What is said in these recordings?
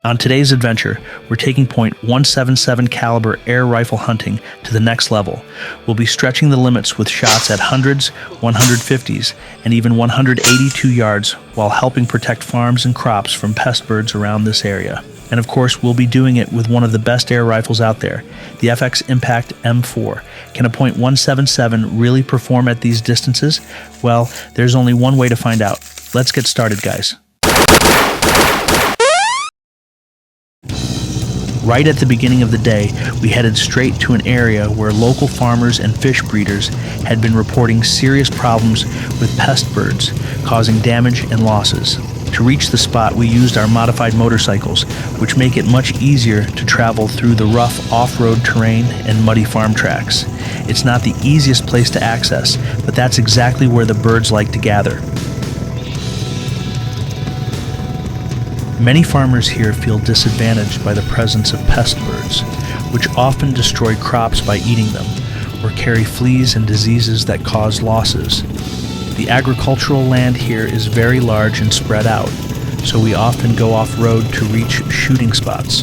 On today's adventure, we're taking .177 caliber air rifle hunting to the next level. We'll be stretching the limits with shots at hundreds, 150s, and even 182 yards while helping protect farms and crops from pest birds around this area. And of course, we'll be doing it with one of the best air rifles out there, the FX Impact M4. Can a .177 really perform at these distances? Well, there's only one way to find out. Let's get started, guys. Right at the beginning of the day, we headed straight to an area where local farmers and fish breeders had been reporting serious problems with pest birds, causing damage and losses. To reach the spot, we used our modified motorcycles, which make it much easier to travel through the rough off-road terrain and muddy farm tracks. It's not the easiest place to access, but that's exactly where the birds like to gather. Many farmers here feel disadvantaged by the presence of pest birds, which often destroy crops by eating them, or carry fleas and diseases that cause losses. The agricultural land here is very large and spread out, so we often go off-road to reach shooting spots.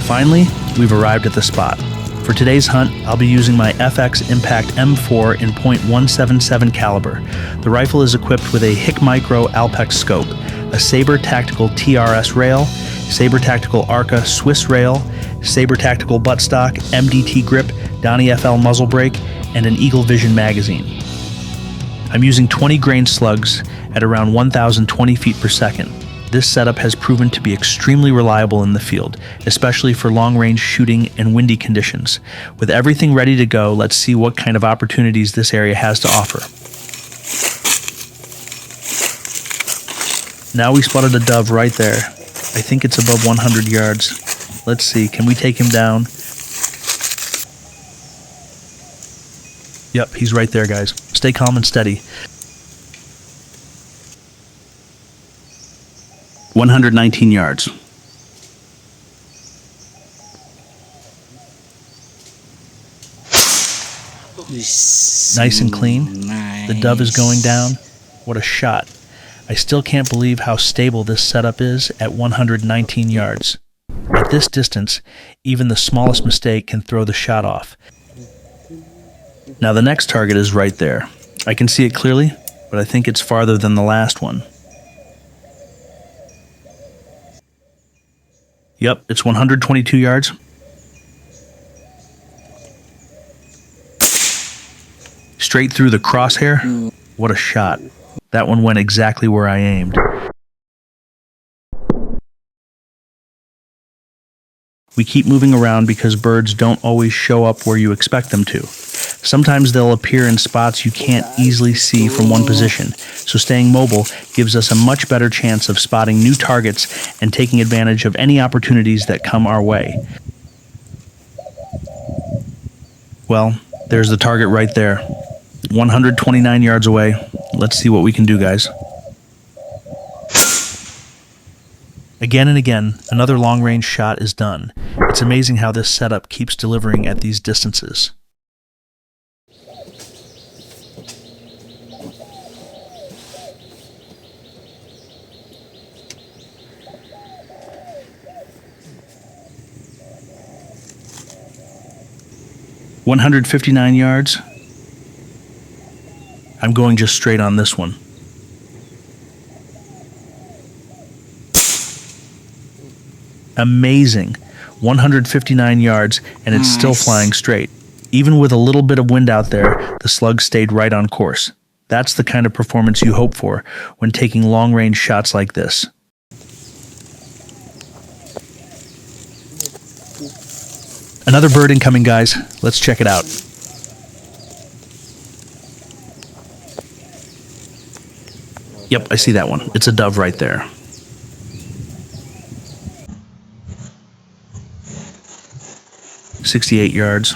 Finally, we've arrived at the spot. For today's hunt, I'll be using my FX Impact M4 in .177 caliber. The rifle is equipped with a Hick Micro Alpex scope, a Sabre Tactical TRS rail, Sabre Tactical Arca Swiss rail, Sabre Tactical buttstock, MDT grip, Donnie FL muzzle brake, and an Eagle Vision magazine. I'm using 20 grain slugs at around 1,020 feet per second. This setup has proven to be extremely reliable in the field, especially for long-range shooting and windy conditions. With everything ready to go, let's see what kind of opportunities this area has to offer. Now we spotted a dove right there. I think it's above 100 yards. Let's see, can we take him down? Yep, he's right there, guys. Stay calm and steady. 119 yards. Nice and clean. Nice. The dove is going down. What a shot. I still can't believe how stable this setup is at 119 yards. At this distance, even the smallest mistake can throw the shot off. Now the next target is right there. I can see it clearly, but I think it's farther than the last one. Yep, it's 122 yards. Straight through the crosshair. What a shot. That one went exactly where I aimed. We keep moving around because birds don't always show up where you expect them to. Sometimes they'll appear in spots you can't easily see from one position, so staying mobile gives us a much better chance of spotting new targets and taking advantage of any opportunities that come our way. Well, there's the target right there, 129 yards away. Let's see what we can do, guys. Again and again, another long-range shot is done. It's amazing how this setup keeps delivering at these distances. .159 yards. I'm going just straight on this one. Amazing. 159 yards, and it's still flying straight. Even with a little bit of wind out there, the slug stayed right on course. That's the kind of performance you hope for when taking long-range shots like this. Another bird incoming, guys. Let's check it out. Yep, I see that one. It's a dove right there. .68 yards.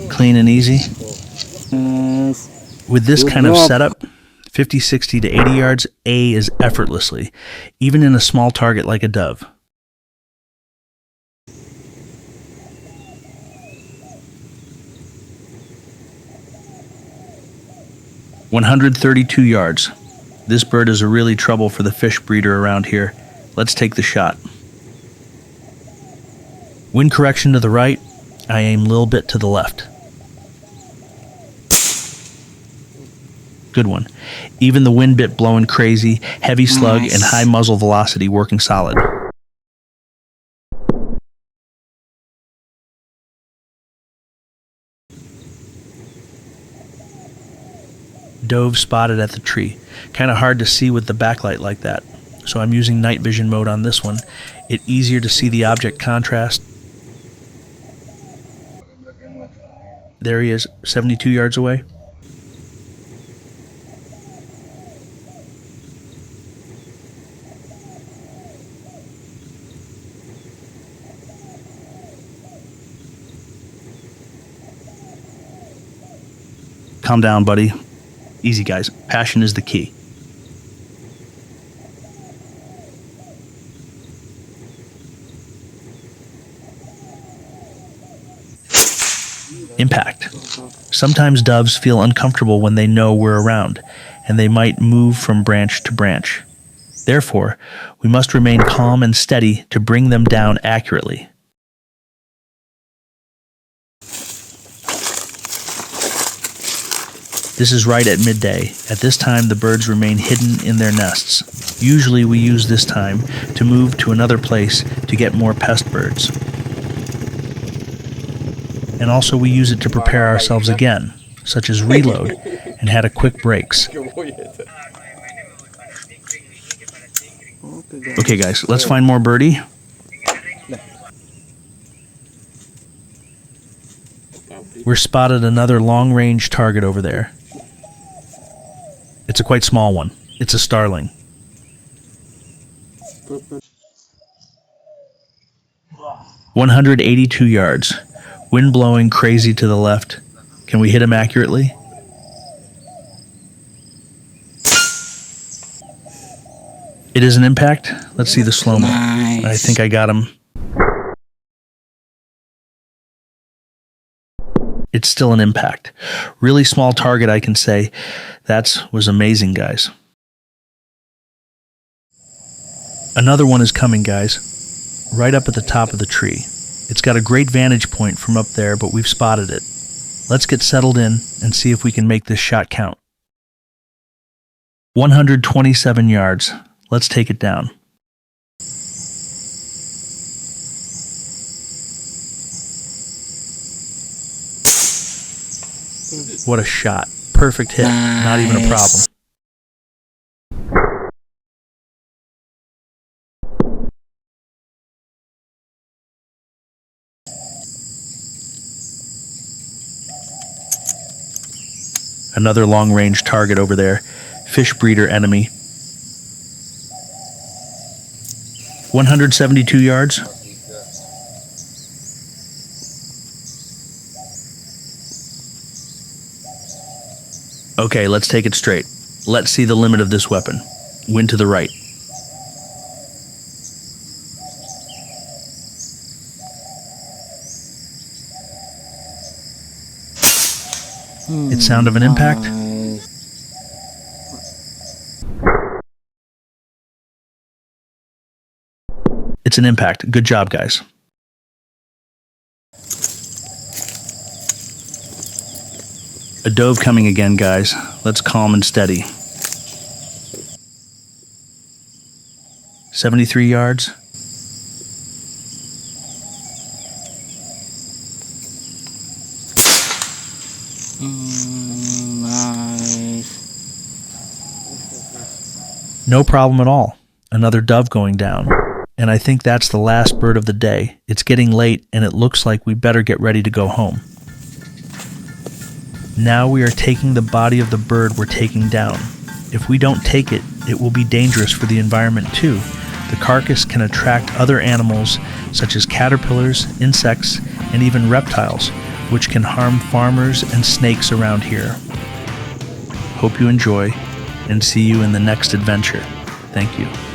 Clean and easy. With this kind of setup, 50, 60 to 80 yards, A is effortlessly, even in a small target like a dove. "132 yards. This bird is a really trouble for the fish breeder around here. Let's take the shot." Wind correction to the right, I aim a little bit to the left. Good one. Even the wind bit blowing crazy, heavy slug, and high muzzle velocity working solid. Dove spotted at the tree. Kind of hard to see with the backlight like that, so I'm using night vision mode on this one. It's easier to see the object contrast. There he is, 72 yards away. Calm down, buddy. Easy, guys. Passion is the key. Impact. Sometimes doves feel uncomfortable when they know we're around, and they might move from branch to branch. Therefore, we must remain calm and steady to bring them down accurately. This is right at midday. At this time, the birds remain hidden in their nests. Usually we use this time to move to another place to get more pest birds. And also we use it to prepare ourselves again, such as reload, and had a quick breaks. Okay guys, let's find more birdie. We're spotted another long-range target over there. It's a quite small one. It's a starling. "182 yards. Wind blowing crazy to the left. Can we hit him accurately?" It is an impact. Let's see the slow-mo. Nice. I think I got him. It's still an impact. Really small target, I can say. That was amazing, guys. Another one is coming, guys. Right up at the top of the tree. It's got a great vantage point from up there, but we've spotted it. Let's get settled in and see if we can make this shot count. 127 yards. Let's take it down. What a shot. Perfect hit. Not even a problem. Another long-range target over there. Fish breeder enemy. 172 yards. Okay, let's take it straight. Let's see the limit of this weapon. Wind to the right. It's sound of an impact. It's an impact. Good job, guys. A dove coming again, guys. Let's calm and steady. 73 yards. Nice. No problem at all. Another dove going down. And I think that's the last bird of the day. It's getting late and it looks like we better get ready to go home. Now we are taking the body of the bird we're taking down. If we don't take it, it will be dangerous for the environment too. The carcass can attract other animals such as caterpillars, insects, and even reptiles, which can harm farmers and snakes around here. Hope you enjoy, and see you in the next adventure. Thank you.